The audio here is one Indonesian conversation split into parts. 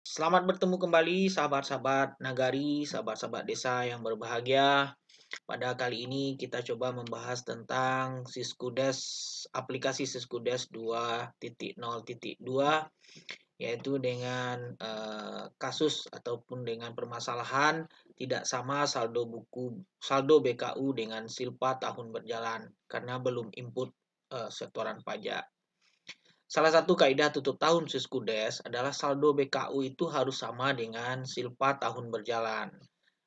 Selamat bertemu kembali sahabat-sahabat nagari, sahabat-sahabat desa yang berbahagia. Pada kali ini kita coba membahas tentang Siskudes, aplikasi Siskudes 2.0.2, yaitu dengan kasus ataupun dengan permasalahan tidak sama saldo BKU dengan silpa tahun berjalan karena belum input setoran pajak. Salah satu kaidah tutup tahun Siskudes adalah saldo BKU itu harus sama dengan silpa tahun berjalan.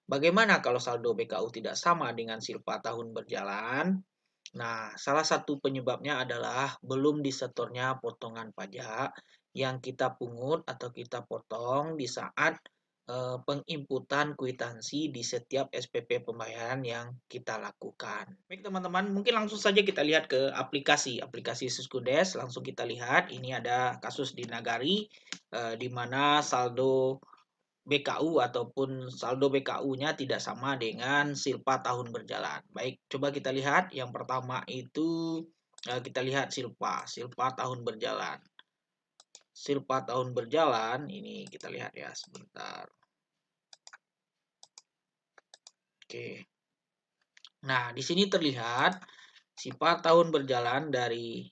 Bagaimana kalau saldo BKU tidak sama dengan silpa tahun berjalan? Nah, salah satu penyebabnya adalah belum disetornya potongan pajak yang kita pungut atau kita potong di saat penginputan kwitansi di setiap SPP pembayaran yang kita lakukan. Baik teman-teman, mungkin langsung saja kita lihat ke aplikasi Siskudes. Langsung kita lihat, ini ada kasus di Nagari di mana saldo BKU ataupun saldo BKU-nya tidak sama dengan silpa tahun berjalan. Baik, coba kita lihat. Yang pertama itu kita lihat silpa tahun berjalan. Silpa tahun berjalan, ini kita lihat ya sebentar. Oke. Nah, di sini terlihat silpa tahun berjalan dari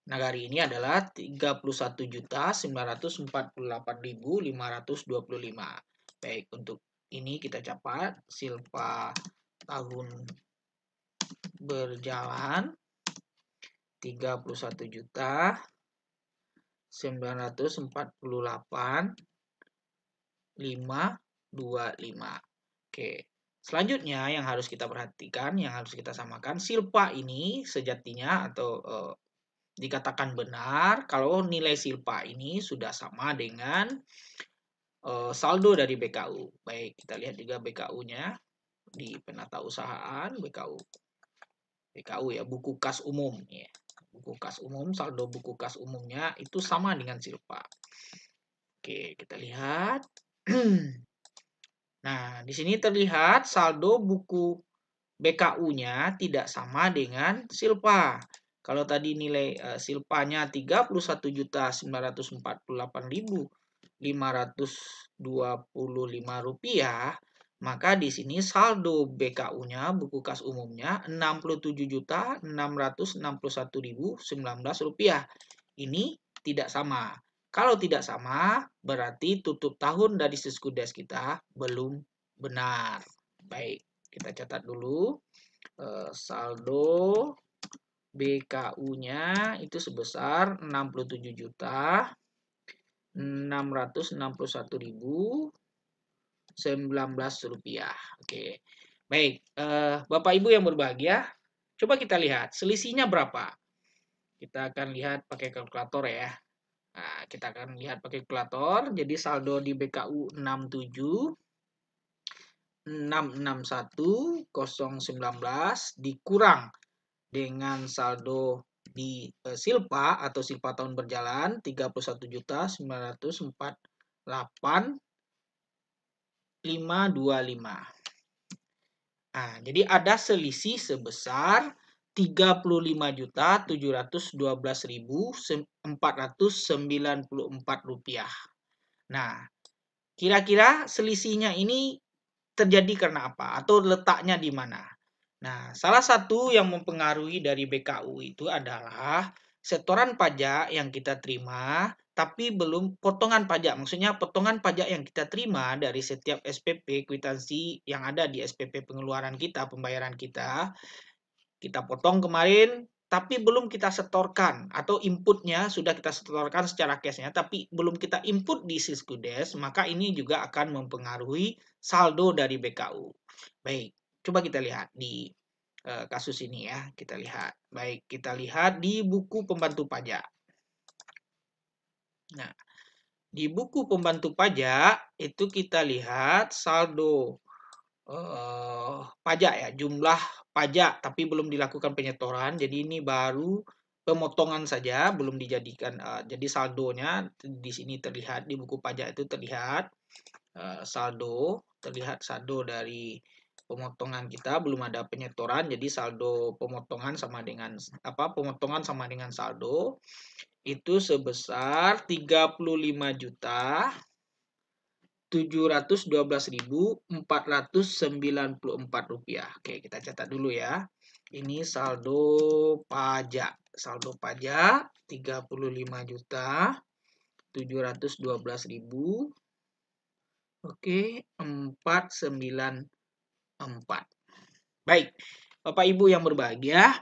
Nagari ini adalah 31.948.525. Baik, untuk ini kita catat silpa tahun berjalan 31.948.525. Oke. Selanjutnya yang harus kita perhatikan, yang harus kita samakan, silpa ini sejatinya atau dikatakan benar kalau nilai silpa ini sudah sama dengan saldo dari BKU. Baik, kita lihat juga BKU-nya di penatausahaan BKU. BKU ya, buku kas umum ya. Buku kas umum, saldo buku kas umumnya itu sama dengan silpa. Oke, kita lihat. Nah, di sini terlihat saldo buku BKU-nya tidak sama dengan silpa. Kalau tadi nilai silpanya 31.948.525 rupiah, maka di sini saldo BKU-nya buku kas umumnya 67.661.019 rupiah. Ini tidak sama. Kalau tidak sama, berarti tutup tahun dari Siskudes kita belum benar. Baik, kita catat dulu. Saldo BKU-nya itu sebesar 67.661.019 rupiah. Oke. Baik, Bapak Ibu yang berbahagia, coba kita lihat selisihnya berapa. Kita akan lihat pakai kalkulator ya. Nah, kita akan lihat pakai kalkulator. Jadi saldo di BKU 67.661.019 dikurang dengan saldo di silpa atau silpa tahun berjalan 31.948.525. Nah, jadi ada selisih sebesar 35.712.494 rupiah. Nah, kira-kira selisihnya ini terjadi karena apa? Atau letaknya di mana? Nah, salah satu yang mempengaruhi dari BKU itu adalah setoran pajak yang kita terima, tapi belum potongan pajak. Maksudnya potongan pajak yang kita terima dari setiap SPP, kwitansi yang ada di SPP pengeluaran kita, pembayaran kita potong kemarin, tapi belum kita setorkan atau inputnya sudah kita setorkan secara cashnya, tapi belum kita input di Siskudes, maka ini juga akan mempengaruhi saldo dari BKU. Baik, coba kita lihat di kasus ini ya, kita lihat. Baik, kita lihat di buku pembantu pajak. Nah, di buku pembantu pajak itu kita lihat saldo pajak ya, jumlah pajak tapi belum dilakukan penyetoran. Jadi ini baru pemotongan saja, belum dijadikan. Jadi saldonya di sini terlihat di buku pajak itu terlihat terlihat saldo dari pemotongan kita belum ada penyetoran. Jadi saldo pemotongan sama dengan saldo. itu sebesar Rp712.494. Oke, kita catat dulu ya. Ini saldo pajak. Saldo pajak 35.712.000. Oke, 494. Baik, Bapak Ibu yang berbahagia,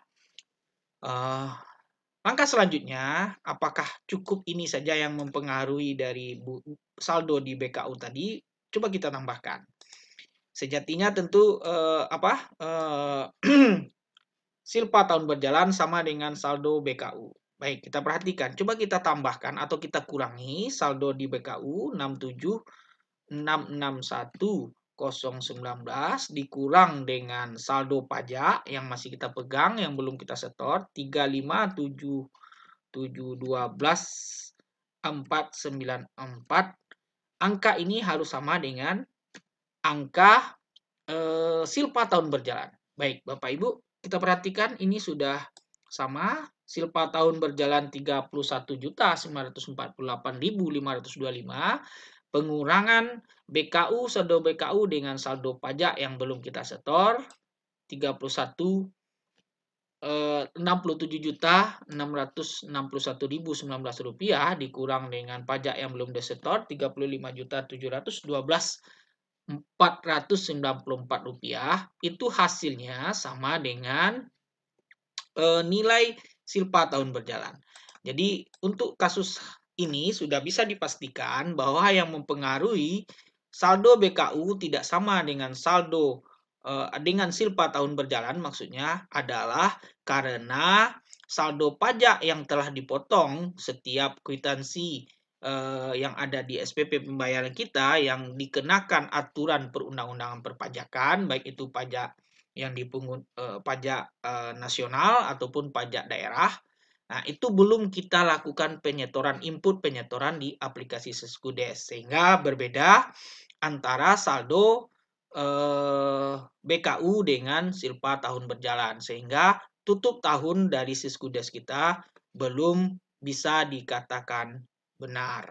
langkah selanjutnya, apakah cukup ini saja yang mempengaruhi dari saldo di BKU tadi? Coba kita tambahkan. Sejatinya tentu silpa tahun berjalan sama dengan saldo BKU. Baik, kita perhatikan. Coba kita tambahkan atau kita kurangi saldo di BKU 67.661.019 dikurang dengan saldo pajak yang masih kita pegang yang belum kita setor 35.712.494. Angka ini harus sama dengan angka silpa tahun berjalan. Baik, Bapak Ibu, kita perhatikan ini sudah sama. Silpa tahun berjalan 31.948.525. Pengurangan BKU, saldo BKU dengan saldo pajak yang belum kita setor 67.661.019 rupiah dikurang dengan pajak yang belum disetor 35.712.494 rupiah, itu hasilnya sama dengan nilai silpa tahun berjalan. Jadi untuk kasus ini sudah bisa dipastikan bahwa yang mempengaruhi saldo BKU tidak sama dengan saldo dengan silpa tahun berjalan, maksudnya adalah karena saldo pajak yang telah dipotong setiap kwitansi yang ada di SPP pembayaran kita yang dikenakan aturan perundang-undangan perpajakan, baik itu pajak yang dipungut pajak nasional ataupun pajak daerah. Nah, itu belum kita lakukan penyetoran input penyetoran di aplikasi Seskudes, sehingga berbeda antara saldo BKU dengan silpa tahun berjalan, sehingga tutup tahun dari Seskudes kita belum bisa dikatakan benar.